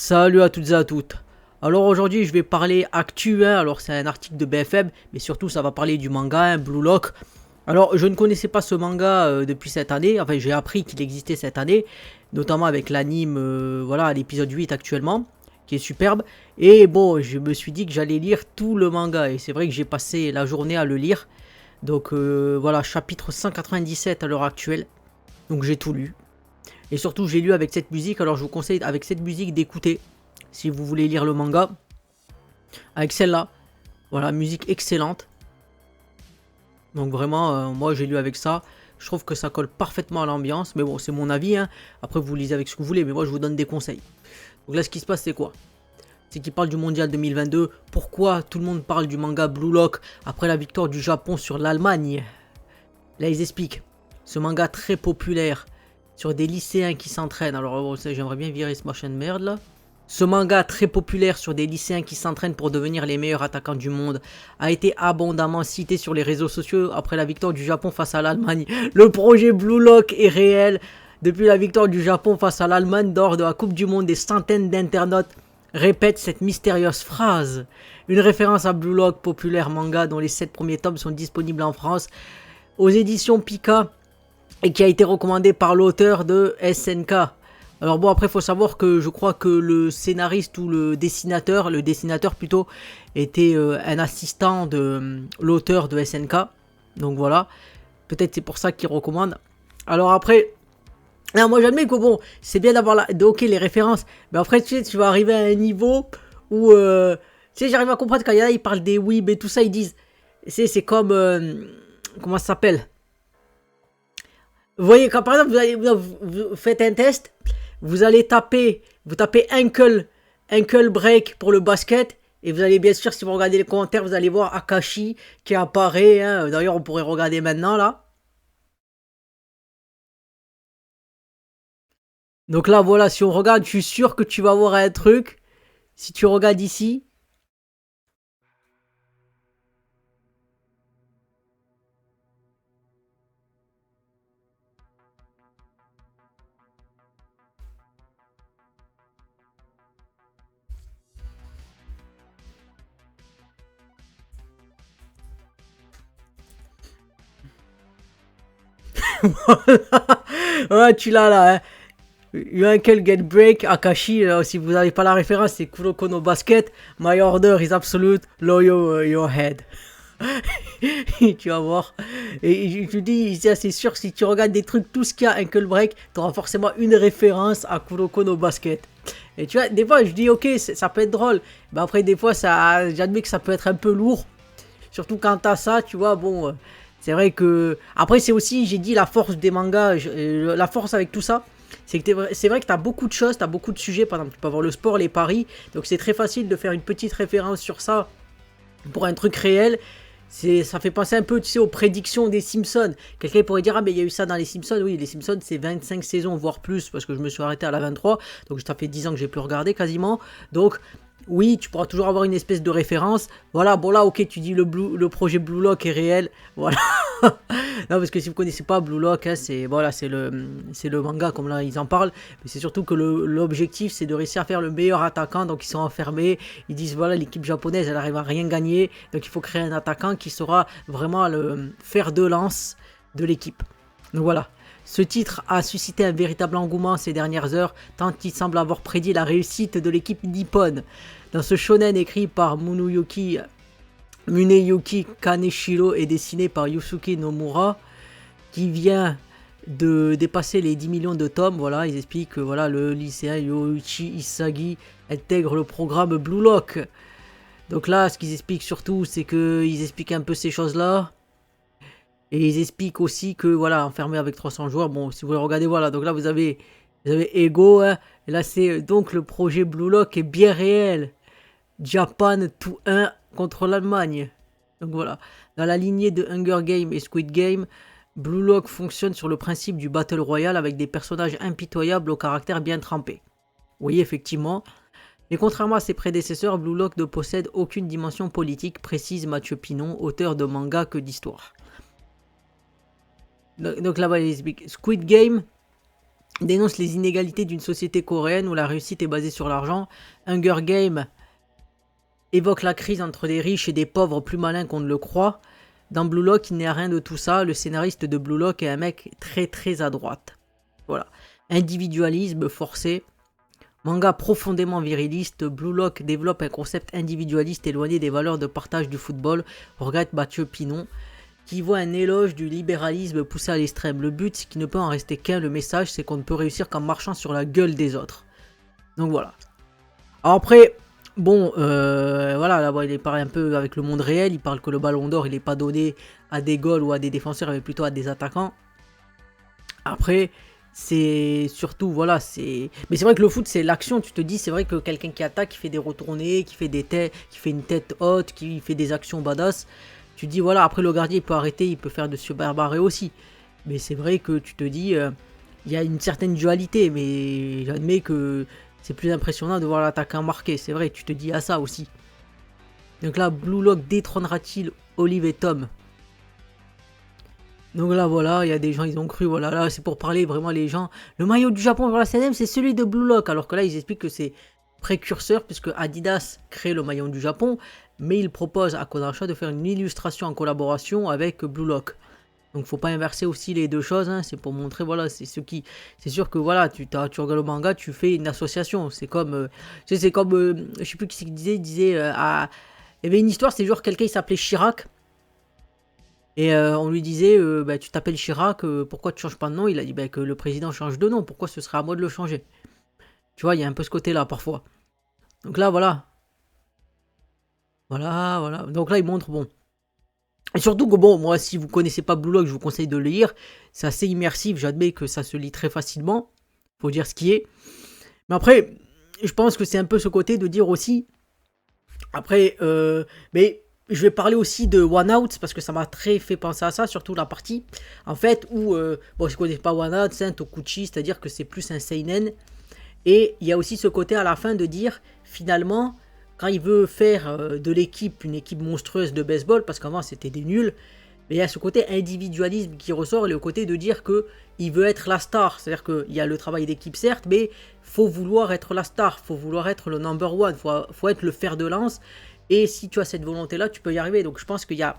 Salut à toutes et à toutes. Alors aujourd'hui je vais parler actu, alors c'est un article de BFM, mais surtout ça va parler du manga, Blue Lock. Alors je ne connaissais pas ce manga depuis cette année, enfin j'ai appris qu'il existait cette année, notamment avec l'anime, voilà, l'épisode 8 actuellement, qui est superbe. Et bon, je me suis dit que j'allais lire tout le manga, et c'est vrai que j'ai passé la journée à le lire. Donc voilà, chapitre 197 à l'heure actuelle, donc j'ai tout lu. Et surtout, j'ai lu avec cette musique, alors je vous conseille avec cette musique d'écouter, si vous voulez lire le manga, avec celle-là. Voilà, musique excellente. Donc vraiment, moi j'ai lu avec ça. Je trouve que ça colle parfaitement à l'ambiance, mais bon, c'est mon avis, hein. Après, vous lisez avec ce que vous voulez, mais moi je vous donne des conseils. Donc là, ce qui se passe, c'est quoi? C'est qu'il parle du mondial 2022. Pourquoi tout le monde parle du manga Blue Lock après la victoire du Japon sur l'Allemagne? Là, ils expliquent. Ce manga très populaire sur des lycéens qui s'entraînent. Alors, j'aimerais bien virer ce machin de merde là. Ce manga très populaire sur des lycéens qui s'entraînent pour devenir les meilleurs attaquants du monde a été abondamment cité sur les réseaux sociaux après la victoire du Japon face à l'Allemagne. Le projet Blue Lock est réel. Depuis la victoire du Japon face à l'Allemagne lors de la Coupe du Monde, des centaines d'internautes répètent cette mystérieuse phrase. Une référence à Blue Lock, populaire manga dont les 7 premiers tomes sont disponibles en France aux éditions Pika et qui a été recommandé par l'auteur de SNK. Alors bon, après il faut savoir que je crois que le scénariste ou le dessinateur plutôt, était un assistant de l'auteur de SNK. Donc voilà, peut-être c'est pour ça qu'il recommande. Alors après, non, moi j'admets que bon, c'est bien d'avoir ok, les références, mais après tu sais, tu vas arriver à un niveau où, tu sais, j'arrive à comprendre quand il y en a, ils parlent des weeb et tout ça, ils disent, c'est comme, comment ça s'appelle? Vous voyez, quand par exemple vous faites un test, vous tapez ankle break pour le basket, et vous allez bien sûr, si vous regardez les commentaires, vous allez voir Akashi qui apparaît, hein. D'ailleurs on pourrait regarder maintenant là. Donc là voilà, si on regarde, je suis sûr que tu vas voir un truc, si tu regardes ici. Ouais, tu l'as là, hein. Ankle get break, Akashi, si vous n'avez pas la référence, c'est Kuroko no Basket. My order is absolute, lower your head. Tu vas voir. Et je te dis, c'est sûr, si tu regardes des trucs, tout ce qu'il y a ankle break, tu auras forcément une référence à Kuroko no Basket. Et tu vois, des fois, je dis, ok, ça peut être drôle. Mais après, des fois, j'admets que ça peut être un peu lourd. Surtout quand t'as ça, tu vois, bon, c'est vrai que... Après, c'est aussi, j'ai dit, la force des mangas, la force avec tout ça, c'est que c'est vrai que t'as beaucoup de choses, t'as beaucoup de sujets, par exemple, tu peux avoir le sport, les paris, donc c'est très facile de faire une petite référence sur ça pour un truc réel. Ça fait penser un peu, tu sais, aux prédictions des Simpsons. Quelqu'un pourrait dire, ah mais il y a eu ça dans les Simpsons. Oui, les Simpsons c'est 25 saisons, voire plus, parce que je me suis arrêté à la 23, donc ça fait 10 ans que j'ai plus regardé quasiment. Donc oui, tu pourras toujours avoir une espèce de référence. Voilà, bon là, ok, tu dis le projet Blue Lock est réel. Voilà. Non, parce que si vous connaissez pas Blue Lock, hein, voilà, c'est le manga, comme là, ils en parlent. Mais c'est surtout que l'objectif, c'est de réussir à faire le meilleur attaquant. Donc, ils sont enfermés. Ils disent, voilà, l'équipe japonaise, elle arrive à rien gagner. Donc, il faut créer un attaquant qui sera vraiment le fer de lance de l'équipe. Donc, voilà. Ce titre a suscité un véritable engouement ces dernières heures, tant il semble avoir prédit la réussite de l'équipe nippone. Dans ce shonen écrit par Muneyuki Kaneshiro et dessiné par Yusuke Nomura, qui vient de dépasser les 10 millions de tomes, voilà, ils expliquent que voilà, le lycéen Yoichi Isagi intègre le programme Blue Lock. Donc là, ce qu'ils expliquent surtout, c'est qu'ils expliquent un peu ces choses-là. Et ils expliquent aussi que, voilà, enfermé avec 300 joueurs, bon, si vous voulez regarder, voilà, donc là, vous avez Ego, hein, et là, c'est donc le projet Blue Lock est bien réel. Japan 2-1 contre l'Allemagne. Donc voilà, dans la lignée de Hunger Games et Squid Game, Blue Lock fonctionne sur le principe du Battle Royale avec des personnages impitoyables au caractère bien trempé. Oui, effectivement. Mais contrairement à ses prédécesseurs, Blue Lock ne possède aucune dimension politique, précise Mathieu Pinon, auteur de manga que d'histoire. Donc là-bas, il explique Squid Game. dénonce les inégalités d'une société coréenne où la réussite est basée sur l'argent. Hunger Games évoque la crise entre des riches et des pauvres plus malins qu'on ne le croit. Dans Blue Lock, il n'y a rien de tout ça. Le scénariste de Blue Lock est un mec très très à droite. Voilà. Individualisme forcé. Manga profondément viriliste, Blue Lock développe un concept individualiste éloigné des valeurs de partage du football, regrette Mathieu Pinon, qui voit un éloge du libéralisme poussé à l'extrême. Le but, c'est qu'il ne peut en rester qu'un. Le message, c'est qu'on ne peut réussir qu'en marchant sur la gueule des autres. Donc voilà. Alors après, bon, voilà, là, il parle un peu avec le monde réel. Il parle que le ballon d'or, il n'est pas donné à des goals ou à des défenseurs, mais plutôt à des attaquants. Après, c'est surtout, voilà, c'est... Mais c'est vrai que le foot, c'est l'action. Tu te dis, c'est vrai que quelqu'un qui attaque, qui fait des retournées, qui fait des têtes, qui fait une tête haute, qui fait des actions badass. Tu te dis, voilà, après le gardien, il peut arrêter, il peut faire de super barré aussi. Mais c'est vrai que tu te dis, il y a une certaine dualité. Mais j'admets que c'est plus impressionnant de voir l'attaquant marquer. C'est vrai, tu te dis à ça aussi. Donc là, Blue Lock détrônera-t-il Olive et Tom? Donc là, voilà, il y a des gens, ils ont cru, voilà, là, c'est pour parler vraiment les gens. Le maillot du Japon pour la CNM, c'est celui de Blue Lock. Alors que là, ils expliquent que c'est précurseur, puisque Adidas crée le maillot du Japon, mais il propose à Kodansha de faire une illustration en collaboration avec Blue Lock. Donc faut pas inverser aussi les deux choses, hein. C'est pour montrer, voilà, c'est ce qui... C'est sûr que, voilà, tu regardes le manga, tu fais une association. C'est comme, c'est comme, je sais plus qui disait, il y avait une histoire, c'est genre quelqu'un, il s'appelait Chirac. Et on lui disait, bah, tu t'appelles Chirac, pourquoi tu changes pas de nom? Il a dit bah, que le président change de nom, pourquoi ce serait à moi de le changer? Tu vois, il y a un peu ce côté-là parfois. Donc là, voilà. Voilà, voilà. Donc là, il montre, bon. Et surtout que, bon, moi, si vous connaissez pas Blue Lock, je vous conseille de le lire. C'est assez immersif, j'admets que ça se lit très facilement. Faut dire ce qui est. Mais après, je pense que c'est un peu ce côté de dire aussi. Après, mais je vais parler aussi de One Out parce que ça m'a très fait penser à ça, surtout la partie en fait où, bon, je connais pas One Out, c'est un Tokuchi, c'est-à-dire que c'est plus un seinen. Et il y a aussi ce côté à la fin de dire finalement, quand il veut faire de l'équipe une équipe monstrueuse de baseball, parce qu'avant c'était des nuls, mais il y a ce côté individualisme qui ressort et le côté de dire que il veut être la star. C'est-à-dire qu'il y a le travail d'équipe certes, mais faut vouloir être la star, faut vouloir être le number one, faut être le fer de lance. Et si tu as cette volonté-là, tu peux y arriver. Donc je pense qu'il y a...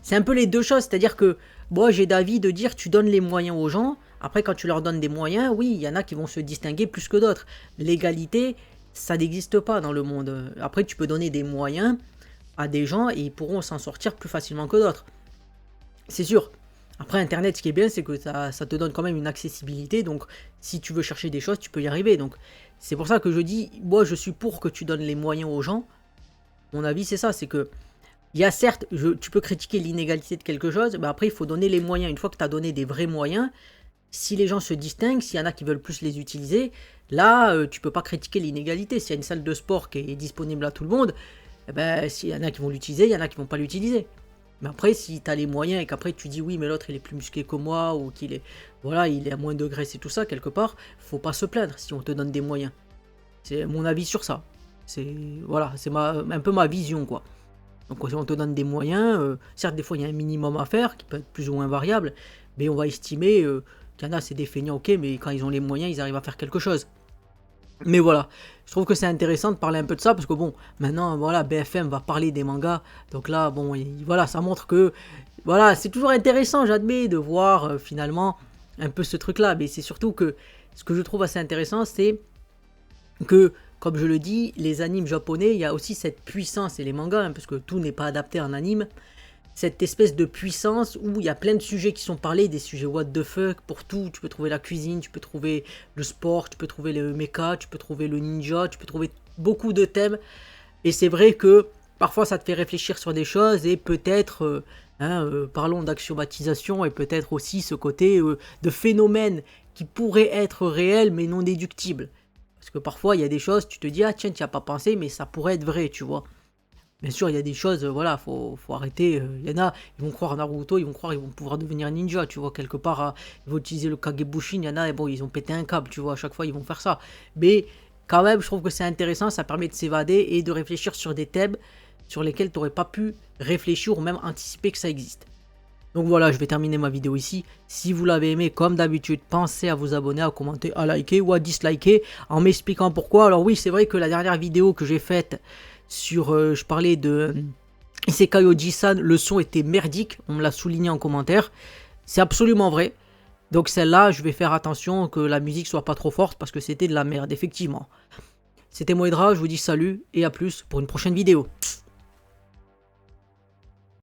C'est un peu les deux choses, c'est-à-dire que moi j'ai d'avis de dire tu donnes les moyens aux gens. Après quand tu leur donnes des moyens, oui, il y en a qui vont se distinguer plus que d'autres. L'égalité, ça n'existe pas dans le monde. Après tu peux donner des moyens à des gens et ils pourront s'en sortir plus facilement que d'autres. C'est sûr. Après, Internet, ce qui est bien, c'est que ça te donne quand même une accessibilité. Donc, si tu veux chercher des choses, tu peux y arriver. Donc, c'est pour ça que je dis, moi, je suis pour que tu donnes les moyens aux gens. Mon avis, c'est ça. C'est que, il y a certes, tu peux critiquer l'inégalité de quelque chose, mais après, il faut donner les moyens. Une fois que tu as donné des vrais moyens, si les gens se distinguent, s'il y en a qui veulent plus les utiliser, là, tu peux pas critiquer l'inégalité. S'il y a une salle de sport qui est disponible à tout le monde, eh ben, s'il y en a qui vont l'utiliser, il y en a qui vont pas l'utiliser. Mais après, si tu as les moyens et qu'après tu dis oui, mais l'autre il est plus musclé que moi ou qu'il est, voilà, il est à moins de graisse et tout ça, quelque part, faut pas se plaindre si on te donne des moyens. C'est mon avis sur ça. C'est, voilà, c'est un peu ma vision, quoi. Donc si on te donne des moyens, certes des fois il y a un minimum à faire qui peut être plus ou moins variable, mais on va estimer qu'il y en a c'est des feignants, ok, mais quand ils ont les moyens, ils arrivent à faire quelque chose. Mais voilà, je trouve que c'est intéressant de parler un peu de ça parce que bon, maintenant voilà, BFM va parler des mangas, donc là bon, voilà, ça montre que voilà, c'est toujours intéressant, j'admets, de voir finalement un peu ce truc-là, mais c'est surtout que ce que je trouve assez intéressant, c'est que comme je le dis, les animes japonais, il y a aussi cette puissance et les mangas, hein, parce que tout n'est pas adapté en anime. Cette espèce de puissance où il y a plein de sujets qui sont parlés, des sujets what the fuck pour tout. Tu peux trouver la cuisine, tu peux trouver le sport, tu peux trouver le mecha, tu peux trouver le ninja, tu peux trouver beaucoup de thèmes. Et c'est vrai que parfois ça te fait réfléchir sur des choses et peut-être, parlons d'axiomatisation et peut-être aussi ce côté de phénomène qui pourrait être réel mais non déductible. Parce que parfois il y a des choses, tu te dis ah tiens tu n'y as pas pensé mais ça pourrait être vrai, tu vois. Bien sûr, il y a des choses, voilà, faut arrêter. Il y en a, ils vont croire à Naruto, ils vont croire, ils vont pouvoir devenir ninja, tu vois, quelque part, ils vont utiliser le Kagebushin, il y en a, et bon, ils ont pété un câble, tu vois, à chaque fois, ils vont faire ça. Mais quand même, je trouve que c'est intéressant, ça permet de s'évader et de réfléchir sur des thèmes sur lesquels tu n'aurais pas pu réfléchir ou même anticiper que ça existe. Donc voilà, je vais terminer ma vidéo ici. Si vous l'avez aimé, comme d'habitude, pensez à vous abonner, à commenter, à liker ou à disliker en m'expliquant pourquoi. Alors oui, c'est vrai que la dernière vidéo que j'ai faite sur... je parlais de Isekai Oji-san, le son était merdique. On me l'a souligné en commentaire. C'est absolument vrai. Donc celle-là, je vais faire attention que la musique soit pas trop forte parce que c'était de la merde, effectivement. C'était Moedra, je vous dis salut et à plus pour une prochaine vidéo.